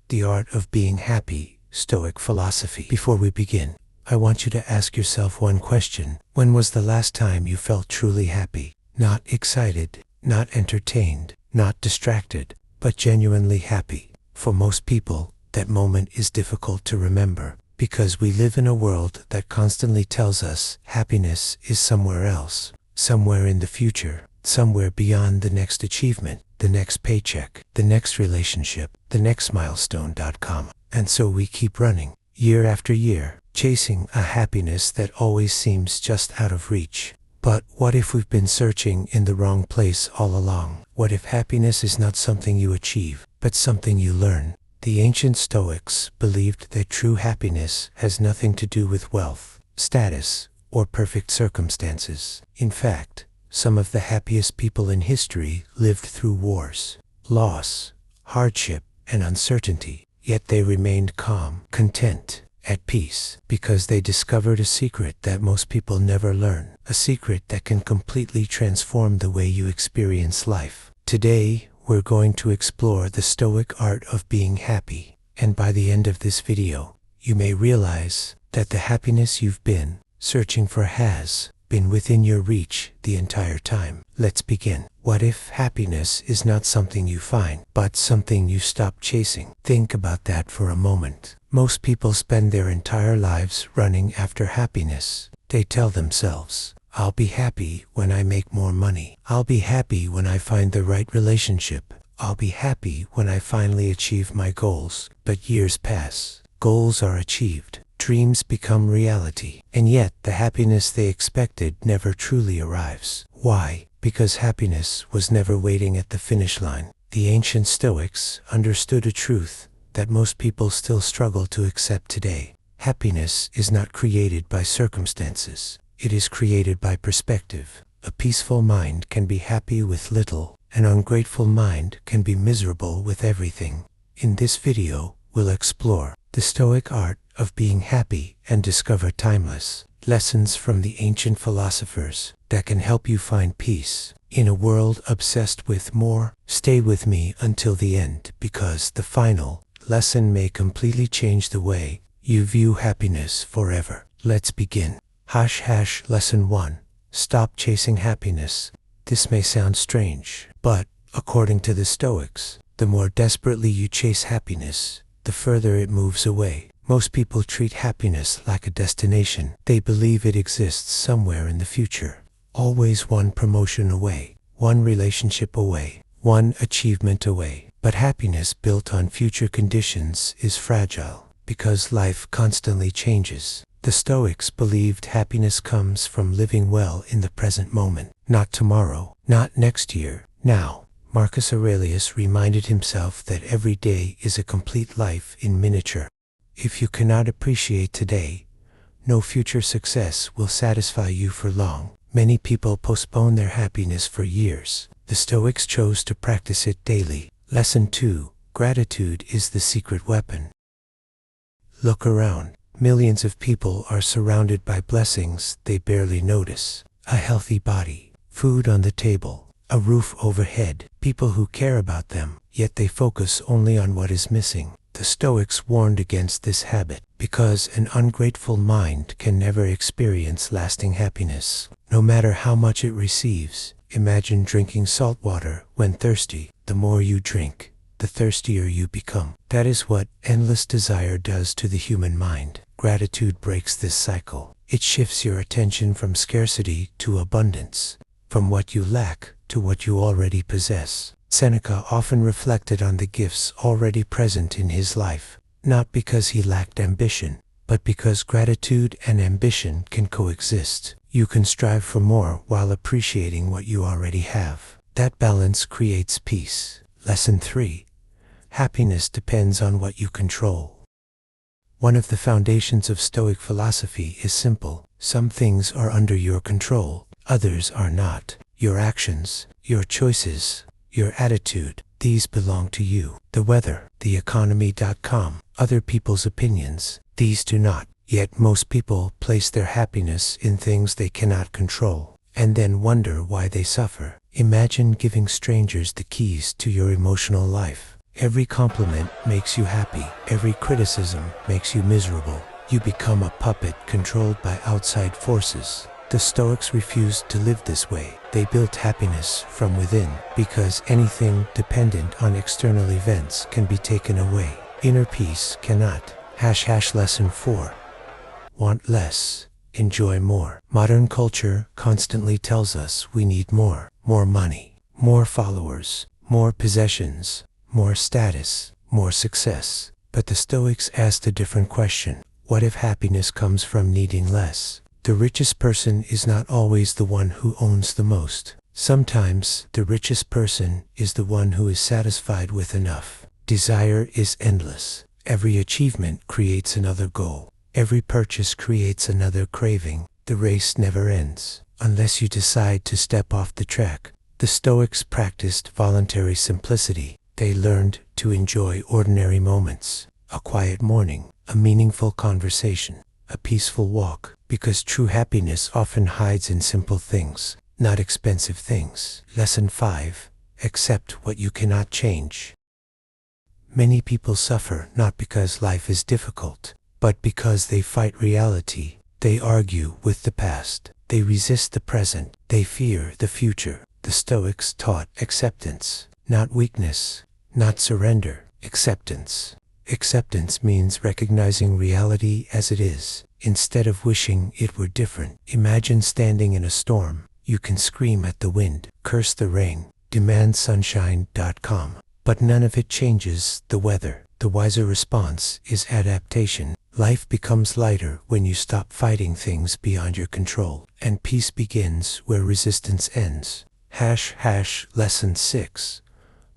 The Art of Being Happy, Stoic Philosophy. Before we begin, I want you to ask yourself one question. When was the last time you felt truly happy? Not excited, not entertained, not distracted, but genuinely happy. For most people, that moment is difficult to remember, because we live in a world that constantly tells us happiness is somewhere else, somewhere in the future, somewhere beyond the next achievement, the next paycheck, the next relationship, the next milestone.com. And so we keep running, year after year, chasing a happiness that always seems just out of reach. But what if we've been searching in the wrong place all along? What if happiness is not something you achieve, but something you learn? The ancient Stoics believed that true happiness has nothing to do with wealth, status, or perfect circumstances. In fact, some of the happiest people in history lived through wars, loss, hardship, and uncertainty, yet they remained calm, content, at peace, because they discovered a secret that most people never learn, a secret that can completely transform the way you experience life. Today, we're going to explore the Stoic art of being happy, and by the end of this video, you may realize that the happiness you've been searching for has been within your reach the entire time. Let's begin. What if happiness is not something you find, but something you stop chasing? Think about that for a moment. Most people spend their entire lives running after happiness. They tell themselves, I'll be happy when I make more money. I'll be happy when I find the right relationship. I'll be happy when I finally achieve my goals. But years pass. Goals are achieved. Dreams become reality. And yet, the happiness they expected never truly arrives. Why? Because happiness was never waiting at the finish line. The ancient Stoics understood a truth that most people still struggle to accept today. Happiness is not created by circumstances. It is created by perspective. A peaceful mind can be happy with little. An ungrateful mind can be miserable with everything. In this video, we'll explore the Stoic art of being happy and discover timeless lessons from the ancient philosophers that can help you find peace. In a world obsessed with more, stay with me until the end, because the final lesson may completely change the way you view happiness forever. Let's begin. Lesson 1. Stop chasing happiness. This may sound strange, but according to the Stoics, the more desperately you chase happiness, the further it moves away. Most people treat happiness like a destination. They believe it exists somewhere in the future, always one promotion away, one relationship away, one achievement away. But happiness built on future conditions is fragile, because life constantly changes. The Stoics believed happiness comes from living well in the present moment, not tomorrow, not next year, now. Marcus Aurelius reminded himself that every day is a complete life in miniature. If you cannot appreciate today, no future success will satisfy you for long. Many people postpone their happiness for years. The Stoics chose to practice it daily. Lesson 2. Gratitude is the secret weapon. Look around. Millions of people are surrounded by blessings they barely notice. A healthy body, food on the table, a roof overhead, people who care about them, yet they focus only on what is missing. The Stoics warned against this habit, because an ungrateful mind can never experience lasting happiness. No matter how much it receives, imagine drinking salt water when thirsty. The more you drink, the thirstier you become. That is what endless desire does to the human mind. Gratitude breaks this cycle. It shifts your attention from scarcity to abundance, from what you lack to what you already possess. Seneca often reflected on the gifts already present in his life, not because he lacked ambition, but because gratitude and ambition can coexist. You can strive for more while appreciating what you already have. That balance creates peace. Lesson 3. Happiness depends on what you control. One of the foundations of Stoic philosophy is simple. Some things are under your control, others are not. Your actions, your choices, your attitude, these belong to you. The weather, the economy.com, other people's opinions, these do not. Yet most people place their happiness in things they cannot control, and then wonder why they suffer. Imagine giving strangers the keys to your emotional life. Every compliment makes you happy. Every criticism makes you miserable. You become a puppet controlled by outside forces. The Stoics refused to live this way. They built happiness from within, because anything dependent on external events can be taken away. Inner peace cannot. Lesson 4. Want less. Enjoy more. Modern culture constantly tells us we need more. More money, more followers, more possessions, more status, more success. But the Stoics asked a different question. What if happiness comes from needing less? The richest person is not always the one who owns the most. Sometimes the richest person is the one who is satisfied with enough. Desire is endless. Every achievement creates another goal. Every purchase creates another craving. The race never ends, unless you decide to step off the track. The Stoics practiced voluntary simplicity. They learned to enjoy ordinary moments, a quiet morning, a meaningful conversation, a peaceful walk, because true happiness often hides in simple things, not expensive things. Lesson 5. Accept what you cannot change. Many people suffer not because life is difficult, but because they fight reality. They argue with the past. They resist the present. They fear the future. The Stoics taught acceptance, not weakness, not surrender. Acceptance. Acceptance means recognizing reality as it is, instead of wishing it were different. Imagine standing in a storm. You can scream at the wind, curse the rain, demand sunshine.com, but none of it changes the weather. The wiser response is adaptation. Life becomes lighter when you stop fighting things beyond your control, and peace begins where resistance ends. Lesson 6.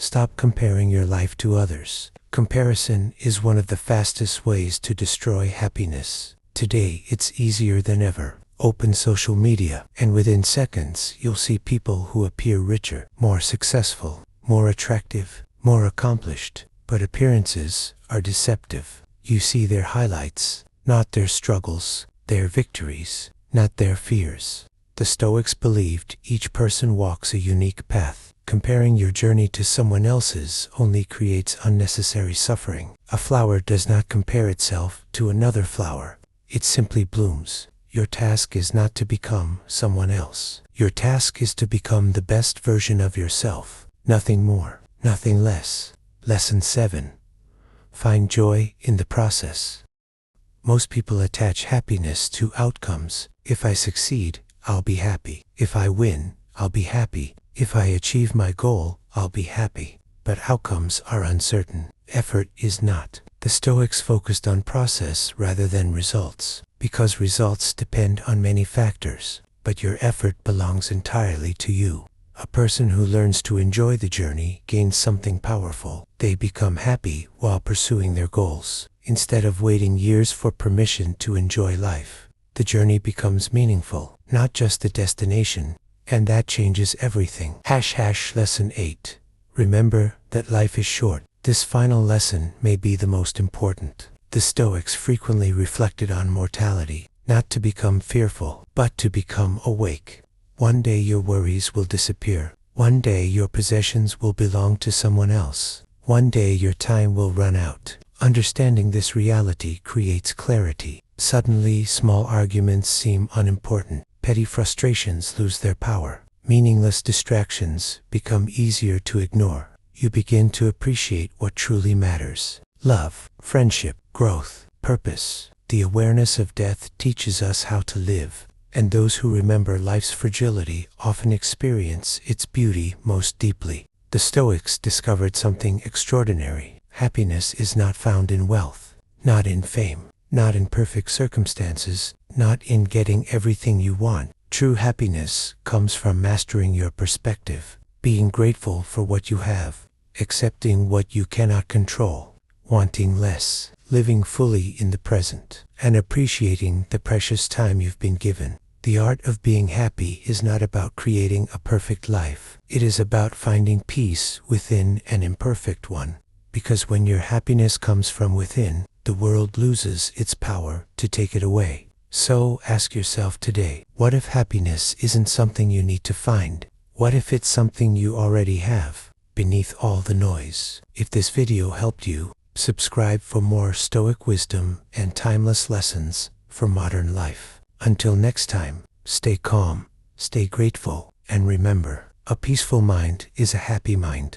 Stop comparing your life to others. Comparison is one of the fastest ways to destroy happiness. Today, it's easier than ever. Open social media, and within seconds, you'll see people who appear richer, more successful, more attractive, more accomplished. But appearances are deceptive. You see their highlights, not their struggles, their victories, not their fears. The Stoics believed each person walks a unique path. Comparing your journey to someone else's only creates unnecessary suffering. A flower does not compare itself to another flower. It simply blooms. Your task is not to become someone else. Your task is to become the best version of yourself. Nothing more, nothing less. Lesson 7. Find joy in the process. Most people attach happiness to outcomes. If I succeed, I'll be happy. If I win, I'll be happy. If I achieve my goal, I'll be happy. But outcomes are uncertain. Effort is not. The Stoics focused on process rather than results, because results depend on many factors, but your effort belongs entirely to you. A person who learns to enjoy the journey gains something powerful. They become happy while pursuing their goals. Instead of waiting years for permission to enjoy life, the journey becomes meaningful, not just the destination, and that changes everything. Lesson 8. Remember that life is short. This final lesson may be the most important. The Stoics frequently reflected on mortality, not to become fearful, but to become awake. One day your worries will disappear. One day your possessions will belong to someone else. One day your time will run out. Understanding this reality creates clarity. Suddenly, small arguments seem unimportant. Petty frustrations lose their power. Meaningless distractions become easier to ignore. You begin to appreciate what truly matters. Love, friendship, growth, purpose. The awareness of death teaches us how to live, and those who remember life's fragility often experience its beauty most deeply. The Stoics discovered something extraordinary. Happiness is not found in wealth, not in fame, not in perfect circumstances, not in getting everything you want. True happiness comes from mastering your perspective, being grateful for what you have, accepting what you cannot control, wanting less, living fully in the present, and appreciating the precious time you've been given. The art of being happy is not about creating a perfect life. It is about finding peace within an imperfect one. Because when your happiness comes from within, the world loses its power to take it away. So ask yourself today, what if happiness isn't something you need to find? What if it's something you already have? beneath all the noise. If this video helped you, subscribe for more Stoic wisdom and timeless lessons for modern life. Until next time, stay calm, stay grateful, and remember, a peaceful mind is a happy mind.